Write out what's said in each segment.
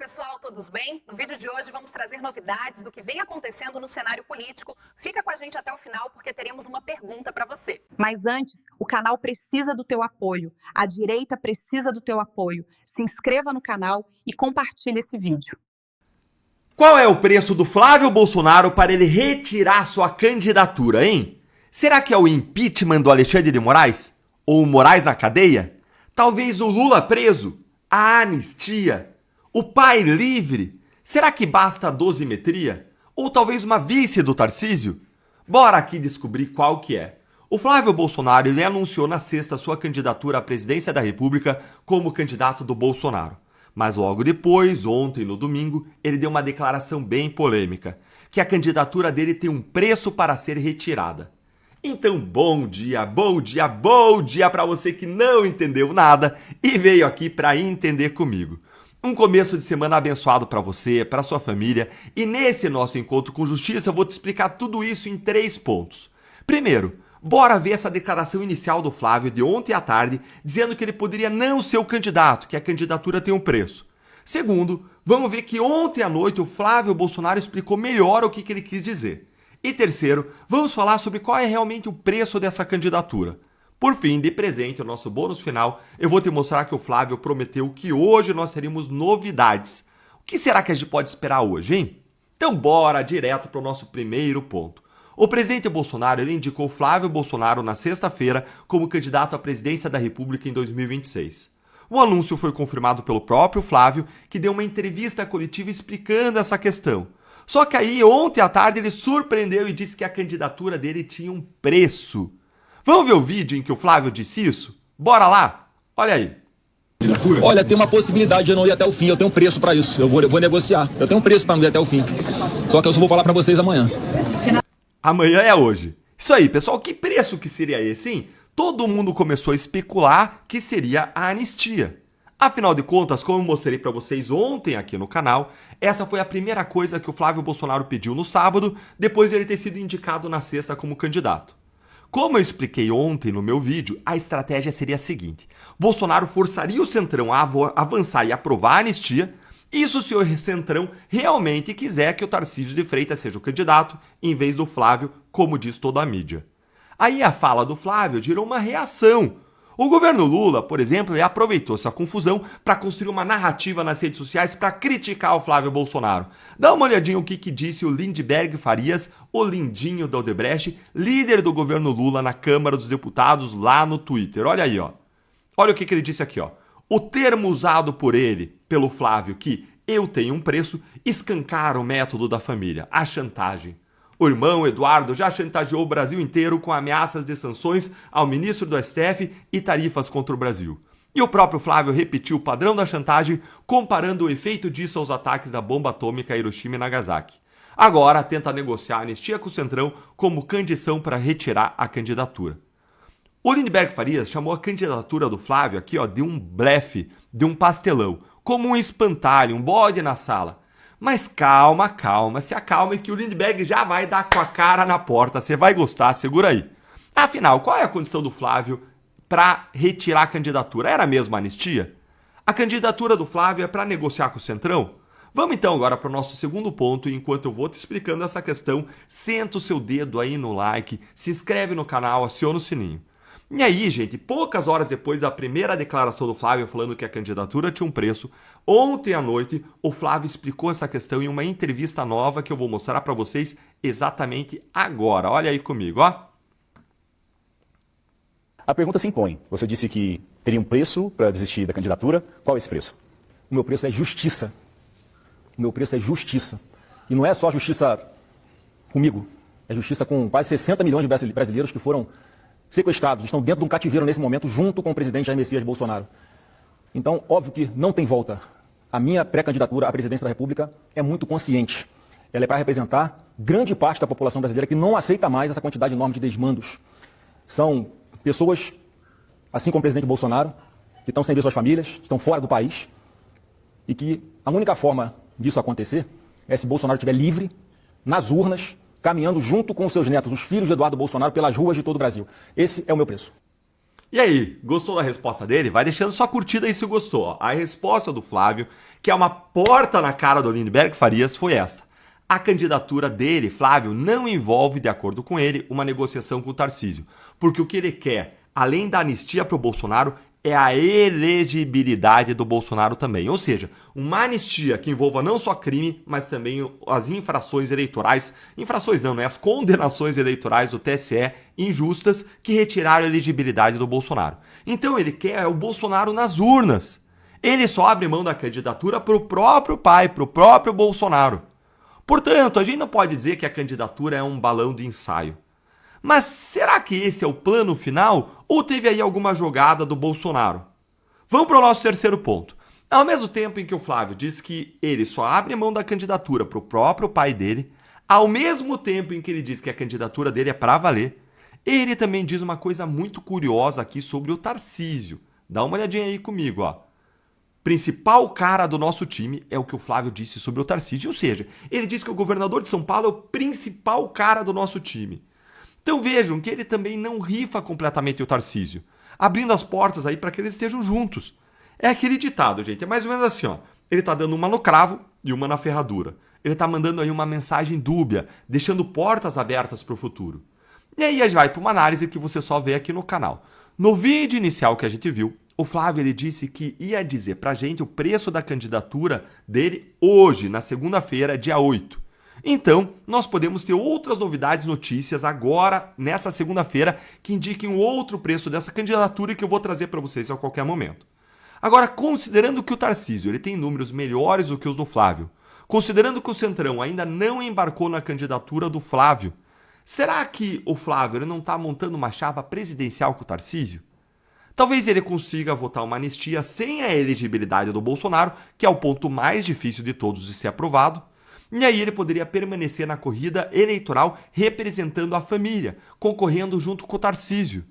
pessoal, todos bem? No vídeo de hoje vamos trazer novidades do que vem acontecendo no cenário político. Fica com a gente até o final porque teremos uma pergunta para você. Mas antes, o canal precisa do teu apoio. A direita precisa do teu apoio. Se inscreva no canal e compartilhe esse vídeo. Qual é o preço do Flávio Bolsonaro para ele retirar sua candidatura, hein? Será que é o impeachment do Alexandre de Moraes? Ou o Moraes na cadeia? Talvez o Lula preso? A anistia? O pai livre? Será que basta a dosimetria? Ou talvez uma vice do Tarcísio? Bora aqui descobrir qual que é. O Flávio Bolsonaro ele anunciou na sexta sua candidatura à presidência da República como candidato do Bolsonaro. Mas logo depois, ontem no domingo, ele deu uma declaração bem polêmica, que a candidatura dele tem um preço para ser retirada. Então, bom dia para você que não entendeu nada e veio aqui para entender comigo. Um começo de semana abençoado para você, para sua família, e nesse nosso encontro com justiça eu vou te explicar tudo isso em 3 pontos. Primeiro, bora ver essa declaração inicial do Flávio de ontem à tarde, dizendo que ele poderia não ser o candidato, que a candidatura tem um preço. Segundo, vamos ver que ontem à noite o Flávio Bolsonaro explicou melhor o que ele quis dizer. E terceiro, vamos falar sobre qual é realmente o preço dessa candidatura. Por fim, de presente, o nosso bônus final, eu vou te mostrar que o Flávio prometeu que hoje nós teríamos novidades. O que será que a gente pode esperar hoje, hein? Então bora direto para o nosso primeiro ponto. O presidente Bolsonaro ele indicou Flávio Bolsonaro na sexta-feira como candidato à presidência da República em 2026. O anúncio foi confirmado pelo próprio Flávio, que deu uma entrevista coletiva explicando essa questão. Só que aí, ontem à tarde, ele surpreendeu e disse que a candidatura dele tinha um preço. Vamos ver o vídeo em que o Flávio disse isso? Bora lá? Olha aí. Olha, tem uma possibilidade de eu não ir até o fim, eu tenho um preço para isso, eu vou negociar. Eu tenho um preço para não ir até o fim. Só que eu só vou falar para vocês amanhã. Amanhã é hoje. Isso aí, pessoal, que preço que seria esse, hein? Todo mundo começou a especular que seria a anistia. Afinal de contas, como eu mostrei para vocês ontem aqui no canal, essa foi a primeira coisa que o Flávio Bolsonaro pediu no sábado, depois de ele ter sido indicado na sexta como candidato. Como eu expliquei ontem no meu vídeo, a estratégia seria a seguinte: Bolsonaro forçaria o Centrão a avançar e aprovar a anistia, isso se o Centrão realmente quiser que o Tarcísio de Freitas seja o candidato, em vez do Flávio, como diz toda a mídia. Aí a fala do Flávio gerou uma reação. O governo Lula, por exemplo, aproveitou essa confusão para construir uma narrativa nas redes sociais para criticar o Flávio Bolsonaro. Dá uma olhadinha o que disse o Lindenberg Farias, o lindinho da Odebrecht, líder do governo Lula na Câmara dos Deputados, lá no Twitter. Olha aí, ó. Olha o que ele disse aqui, ó. O termo usado por ele, pelo Flávio, que eu tenho um preço, escancara o método da família, a chantagem. O irmão Eduardo já chantageou o Brasil inteiro com ameaças de sanções ao ministro do STF e tarifas contra o Brasil. E o próprio Flávio repetiu o padrão da chantagem, comparando o efeito disso aos ataques da bomba atômica a Hiroshima e Nagasaki. Agora tenta negociar a anistia com o Centrão como condição para retirar a candidatura. O Lindenberg Farias chamou a candidatura do Flávio aqui, ó, de um blefe, de um pastelão, como um espantalho, um bode na sala. Mas calma, se acalme que o Lindenberg já vai dar com a cara na porta, você vai gostar, segura aí. Afinal, qual é a condição do Flávio para retirar a candidatura? Era mesmo a anistia? A candidatura do Flávio é para negociar com o Centrão? Vamos então agora para o nosso segundo ponto, e enquanto eu vou te explicando essa questão, senta o seu dedo aí no like, se inscreve no canal, aciona o sininho. E aí, gente, poucas horas depois da primeira declaração do Flávio falando que a candidatura tinha um preço, ontem à noite o Flávio explicou essa questão em uma entrevista nova que eu vou mostrar para vocês exatamente agora. Olha aí comigo, ó. A pergunta se impõe. Você disse que teria um preço para desistir da candidatura. Qual é esse preço? O meu preço é justiça. O meu preço é justiça. E não é só justiça comigo. É justiça com quase 60 milhões de brasileiros que foram sequestrados, estão dentro de um cativeiro nesse momento, junto com o presidente Jair Messias Bolsonaro. Então, óbvio que não tem volta. A minha pré-candidatura à presidência da República é muito consciente. Ela é para representar grande parte da população brasileira que não aceita mais essa quantidade enorme de desmandos. São pessoas, assim como o presidente Bolsonaro, que estão sem ver suas famílias, estão fora do país, e que a única forma disso acontecer é se Bolsonaro estiver livre, nas urnas, caminhando junto com seus netos, os filhos de Eduardo Bolsonaro, pelas ruas de todo o Brasil. Esse é o meu preço. E aí, gostou da resposta dele? Vai deixando sua curtida aí se gostou. Ó. A resposta do Flávio, que é uma porta na cara do Lindenberg Farias, foi esta. A candidatura dele, Flávio, não envolve, de acordo com ele, uma negociação com o Tarcísio. Porque o que ele quer, além da anistia para o Bolsonaro, é a elegibilidade do Bolsonaro também. Ou seja, uma anistia que envolva não só crime, mas também as infrações eleitorais. Infrações não, né? As condenações eleitorais do TSE injustas que retiraram a elegibilidade do Bolsonaro. Então ele quer o Bolsonaro nas urnas. Ele só abre mão da candidatura para o próprio pai, para o próprio Bolsonaro. Portanto, a gente não pode dizer que a candidatura é um balão de ensaio. Mas será que esse é o plano final ou teve aí alguma jogada do Bolsonaro? Vamos para o nosso terceiro ponto. Ao mesmo tempo em que o Flávio diz que ele só abre mão da candidatura para o próprio pai dele, ao mesmo tempo em que ele diz que a candidatura dele é para valer, ele também diz uma coisa muito curiosa aqui sobre o Tarcísio. Dá uma olhadinha aí comigo, ó. Principal cara do nosso time é o que o Flávio disse sobre o Tarcísio. Ou seja, ele diz que o governador de São Paulo é o principal cara do nosso time. Então vejam que ele também não rifa completamente o Tarcísio, abrindo as portas aí para que eles estejam juntos. É aquele ditado, gente, é mais ou menos assim, ó. Ele tá dando uma no cravo e uma na ferradura. Ele tá mandando aí uma mensagem dúbia, deixando portas abertas para o futuro. E aí a gente vai para uma análise que você só vê aqui no canal. No vídeo inicial que a gente viu, o Flávio ele disse que ia dizer pra gente o preço da candidatura dele hoje, na segunda-feira, dia 8. Então, nós podemos ter outras novidades, notícias agora, nessa segunda-feira, que indiquem um outro preço dessa candidatura e que eu vou trazer para vocês a qualquer momento. Agora, considerando que o Tarcísio ele tem números melhores do que os do Flávio, considerando que o Centrão ainda não embarcou na candidatura do Flávio, será que o Flávio ele não está montando uma chapa presidencial com o Tarcísio? Talvez ele consiga votar uma anistia sem a elegibilidade do Bolsonaro, que é o ponto mais difícil de todos de ser aprovado, e aí ele poderia permanecer na corrida eleitoral representando a família, concorrendo junto com o Tarcísio.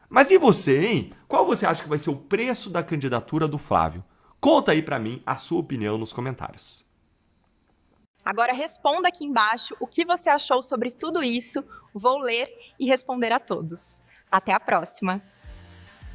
Mas e você, hein? Qual você acha que vai ser o preço da candidatura do Flávio? Conta aí pra mim a sua opinião nos comentários. Agora responda aqui embaixo o que você achou sobre tudo isso. Vou ler e responder a todos. Até a próxima!